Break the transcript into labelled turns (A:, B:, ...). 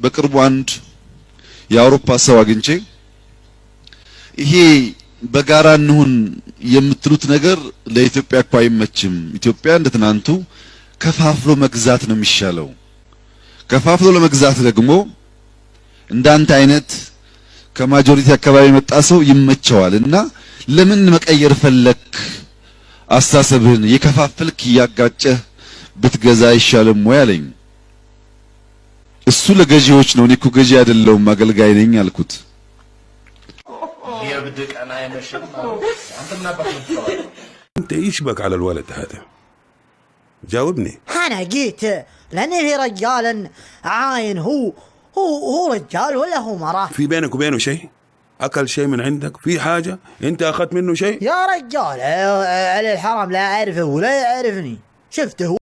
A: በቅርቡ አንድ የአውሮፓ ሰው አግኝቼ ይሄ በጋራ እንሁን የምትሉት ነገር ለኢትዮጵያ እኮ አይመችም፣ ኢትዮጵያ እንደ ትናንቱ ከፋፍሎ መግዛት ነው የሚሻለው። ከፋፍሎ ለመግዛት ደግሞ እንዳንተ አይነት ከማጆሪቲ አካባቢ የመጣ ሰው ይመቸዋልና ለምን መቀየር ፈለክ? አስተሳሰብህን የከፋፈልክ ያጋጨህ ብትገዛ አይሻልም ወይ አለኝ። እሱ ለገዢዎች ነው፣ እኔ እኮ ገዢ አይደለሁም አገልጋይ ነኝ አልኩት።
B: انت ايش بك على الولد هذا؟ جاوبني.
C: انا جيت لان في رجال عاين هو رجال ولا هو مراه؟
B: في بينك وبينه شيء؟ اكل شيء من عندك؟ في حاجه انت اخذت منه شيء؟
C: يا رجال على الحرام لا اعرفه ولا يعرفني، شفته